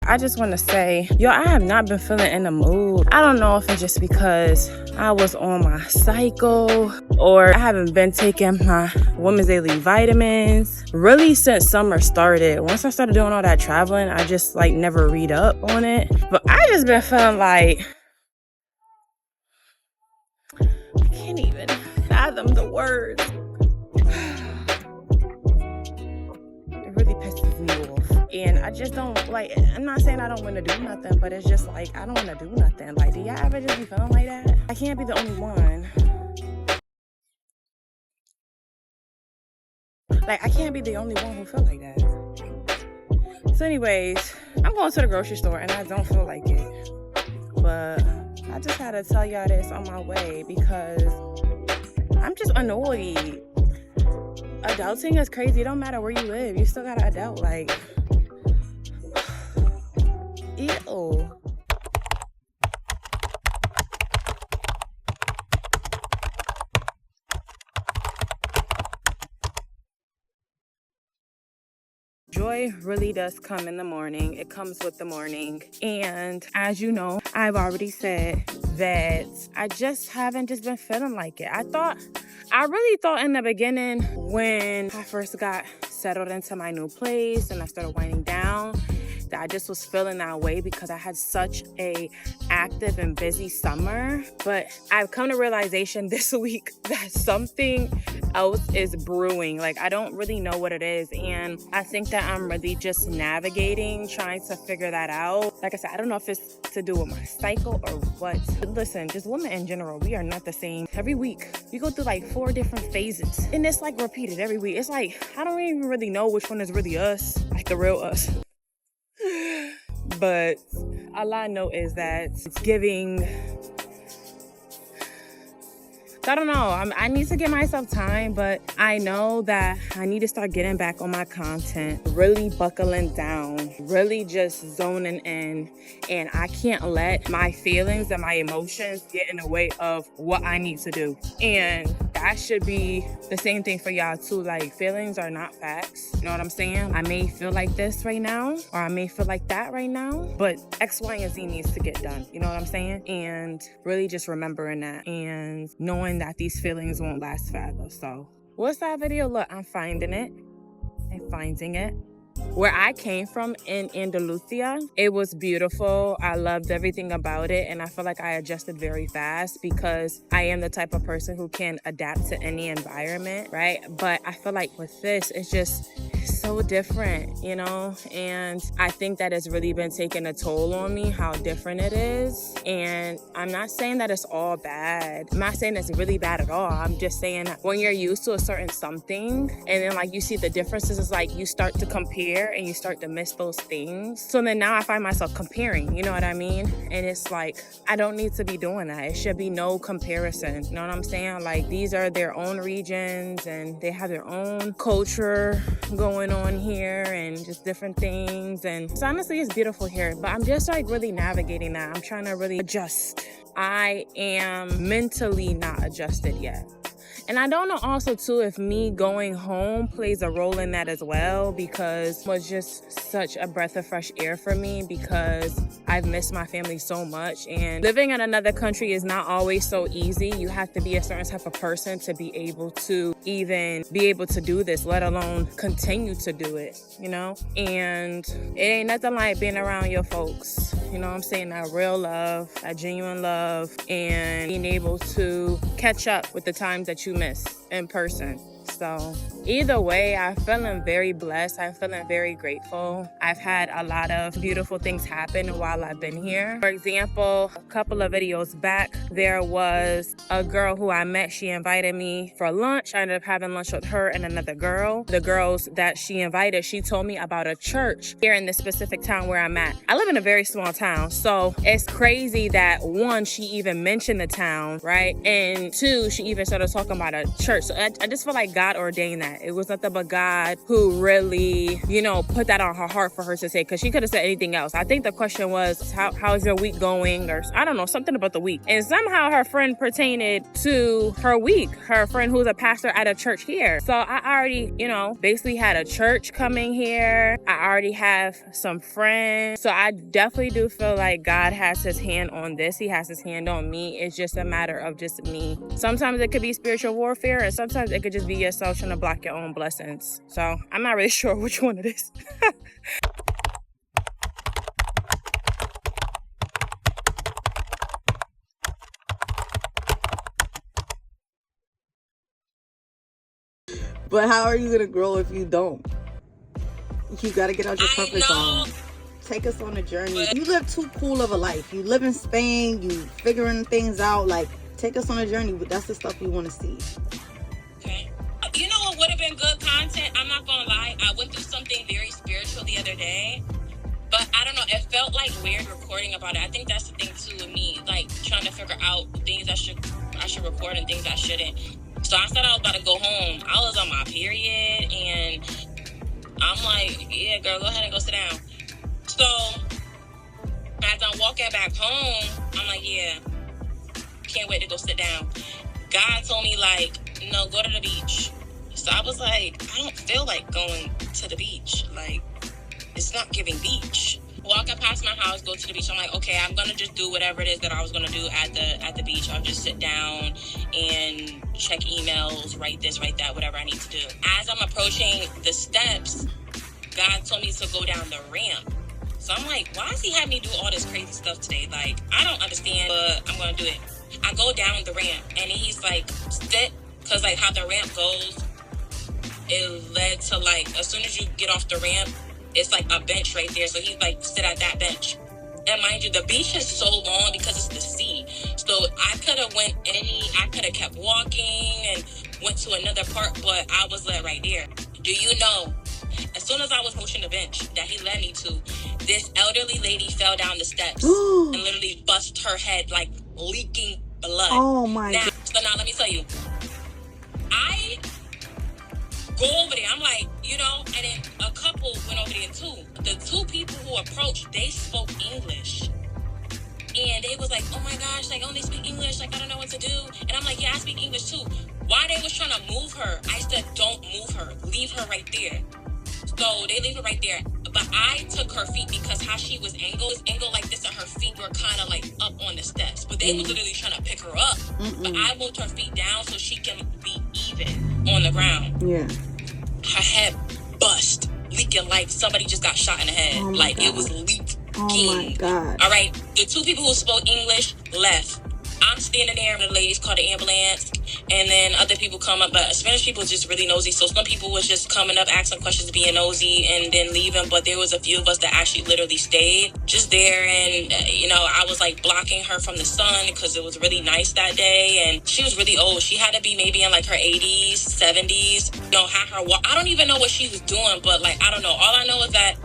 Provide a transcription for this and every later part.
I just want to say, yo, I have not been feeling in the mood. I don't know if it's just because I was on my cycle or I haven't been taking my women's daily vitamins really since summer started. Once I started doing all that traveling, I just like never read up on it. But I just been feeling like I can't even fathom the words. It really pisses me off. And I just don't, like, I'm not saying I don't want to do nothing, but it's just like, I don't want to do nothing. Like, do y'all ever just be feeling like that? I can't be the only one. Like, I can't be the only one who feel like that. So anyways, I'm going to the grocery store and I don't feel like it. But I just had to tell y'all this on my way because I'm just annoyed. Adulting is crazy. It don't matter where you live. You still gotta adult. Like, ew. Joy really does come in the morning. It comes with the morning. And as you know, I've already said that I just haven't just been feeling like it. I really thought in the beginning when I first got settled into my new place and I started winding down, that I just was feeling that way because I had such a active and busy summer. But I've come to realization this week that something else is brewing. Like, I don't really know what it is. And I think that I'm really just navigating, trying to figure that out. Like I said, I don't know if it's to do with my cycle or what. But listen, just women in general, we are not the same. Every week, we go through like 4 different phases. And it's like repeated every week. It's like, I don't even really know which one is really us, like the real us. But all I know is that it's giving, I don't know, I need to give myself time, but I know that I need to start getting back on my content, really buckling down, really just zoning in, and I can't let my feelings and my emotions get in the way of what I need to do. And that should be the same thing for y'all too. Like, feelings are not facts. You know what I'm saying? I may feel like this right now, or I may feel like that right now, but X, Y, and Z needs to get done. You know what I'm saying? And really just remembering that and knowing that these feelings won't last forever. So what's that video? Look, I'm finding it. I'm finding it. Where I came from in Andalusia, it was beautiful. I loved everything about it. And I feel like I adjusted very fast because I am the type of person who can adapt to any environment, right? But I feel like with this, it's just so different, you know? And I think that it's really been taking a toll on me, how different it is. And I'm not saying that it's all bad. I'm not saying it's really bad at all. I'm just saying that when you're used to a certain something and then like you see the differences, it's like you start to compare and you start to miss those things. So then now I find myself comparing, you know what I mean? And it's like, I don't need to be doing that. It should be no comparison. You know what I'm saying? Like, these are their own regions and they have their own culture going on here and just different things. And so honestly, it's beautiful here, but I'm just like really navigating that. I'm trying to really adjust. I am mentally not adjusted yet. And I don't know also too if me going home plays a role in that as well, because it was just such a breath of fresh air for me because I've missed my family so much. And living in another country is not always so easy. You have to be a certain type of person to be able to even be able to do this, let alone continue to do it, you know? And it ain't nothing like being around your folks. You know what I'm saying? That real love, that genuine love, and being able to catch up with the times that you miss in person. So either way, I'm feeling very blessed. I'm feeling very grateful. I've had a lot of beautiful things happen while I've been here. For example, a couple of videos back, there was a girl who I met. She invited me for lunch. I ended up having lunch with her and another girl. The girls that she invited, she told me about a church here in this specific town where I'm at. I live in a very small town, so it's crazy that one, she even mentioned the town, right? And two, she even started talking about a church. So I just feel like God God ordained that. It was nothing but God who really, put that on her heart for her to say, because she could have said anything else. I think the question was, how's your week going? Or I don't know, something about the week. And somehow her friend pertained to her week, her friend who's a pastor at a church here. So I already, basically had a church coming here. I already have some friends. So I definitely do feel like God has his hand on this. He has his hand on me. It's just a matter of just me. Sometimes it could be spiritual warfare, and sometimes it could just be yourself trying to block your own blessings. So I'm not really sure which one it is. But how are you gonna grow if you don't? You gotta get out your comfort zone. Take us on a journey. You live too cool of a life. You live in Spain, you figuring things out. Like, take us on a journey, but that's the stuff we want to see. Okay. You know what would have been good content? I'm not gonna lie. I went through something very spiritual the other day, but I don't know. It felt like weird recording about it. I think that's the thing too with me, like trying to figure out things I should record and things I shouldn't. So I said I was about to go home. I was on my period, and I'm like, yeah, girl, go ahead and go sit down. So as I'm walking back home, I'm like, yeah, can't wait to go sit down. God told me, like, no, go to the beach. So I was like, I don't feel like going to the beach. Like, it's not giving beach. Walking past my house, go to the beach. I'm like, okay, I'm gonna just do whatever it is that I was gonna do at the beach. I'll just sit down and check emails, write this, write that, whatever I need to do. As I'm approaching the steps, God told me to go down the ramp. So I'm like, why does he have me do all this crazy stuff today? Like, I don't understand, but I'm gonna do it. I go down the ramp, and he's like, sit, because like how the ramp goes, it led to like, as soon as you get off the ramp, it's like a bench right there. So he's like, sit at that bench. And mind you, the beach is so long because it's the sea. So I could have kept walking and went to another part, but I was led right there. Do you know, as soon as I was approaching the bench that he led me to, this elderly lady fell down the steps and literally bust her head, like leaking blood. Oh my God. So now let me tell you, I go over there. I'm like, and then a couple went over there too. The two people who approached, they spoke English. And they was like, oh my gosh, like, only speak English. Like, I don't know what to do. And I'm like, yeah, I speak English too. Why they was trying to move her? I said, don't move her. Leave her right there. So they leave her right there. But I took her feet because how she was angled like this, and her feet were kind of like up on the steps. But they was literally trying to pick her up. But I moved her feet down so she can be even on the ground. Yeah. Her head bust, leaking like somebody just got shot in the head. Oh like, God. it was leaking. Oh my God. All right. The two people who spoke English left. I'm standing there, and the ladies called the ambulance, and then other people come up. But Spanish people is just really nosy, so some people was just coming up, asking questions, being nosy, and then leaving. But there was a few of us that actually literally stayed just there, and I was like blocking her from the sun because it was really nice that day, and she was really old. She had to be maybe in like her 80s, 70s. Had her walk. I don't even know what she was doing, but like, I don't know. All I know is that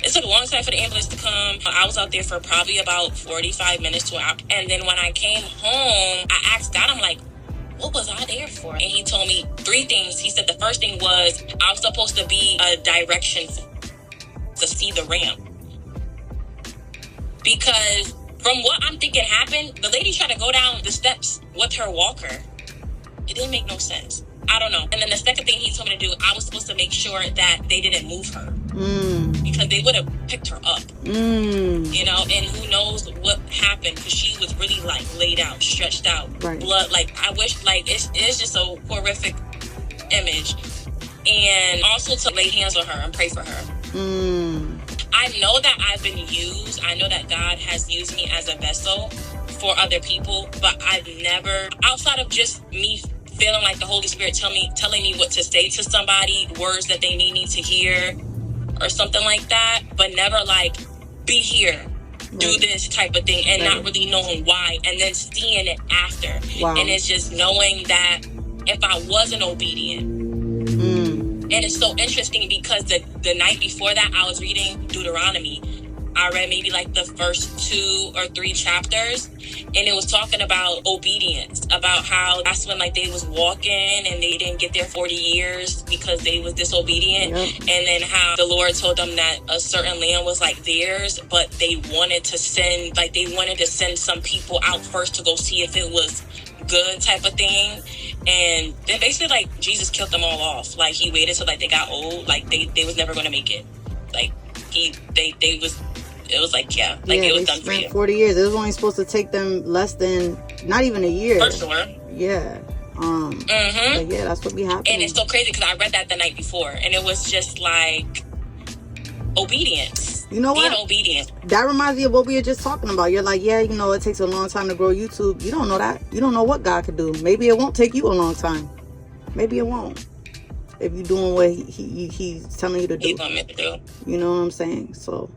it took a long time for the ambulance to come. I was out there for probably about 45 minutes to an hour. And then when I came home, I asked God, I'm like, what was I there for? And he told me 3 things. He said the first thing was I was supposed to be a direction to see the ramp. Because from what I'm thinking happened, the lady tried to go down the steps with her walker. It didn't make no sense. I don't know. And then the second thing he told me to do, I was supposed to make sure that they didn't move her. Because they would have picked her up. And who knows what happened, because she was really like laid out, stretched out, right. Blood. Like, I wish, like, it's just a horrific image. And also to lay hands on her and pray for her. I know that I've been used. I know that God has used me as a vessel for other people, but I've never, outside of just me feeling like the Holy Spirit telling me what to say to somebody, words that they need me to hear or something like that, but never like, be here, do this type of thing, and not really knowing why, and then seeing it after. Wow. And it's just knowing that if I wasn't obedient, and it's so interesting because the night before that, I was reading Deuteronomy, I read maybe like the first 2 or 3 chapters, and it was talking about obedience, about how that's when like they was walking and they didn't get their 40 years because they was disobedient. Yep. And then how the Lord told them that a certain land was like theirs, but they wanted to send some people out first to go see if it was good, type of thing. And then basically like Jesus killed them all off. Like he waited till like they got old, like they was never gonna make it. Like it was like, yeah, like it was done for you. 40 years. It was only supposed to take them less than, not even a year. For sure. Yeah. But yeah, that's what be happening. And it's so crazy because I read that the night before, and it was just like obedience. You know what? Being obedient. That reminds me of what we were just talking about. You're like, yeah, you know, it takes a long time to grow YouTube. You don't know that. You don't know what God could do. Maybe it won't take you a long time. Maybe it won't. If you're doing what he's telling you to do. He want me to do. You know what I'm saying? So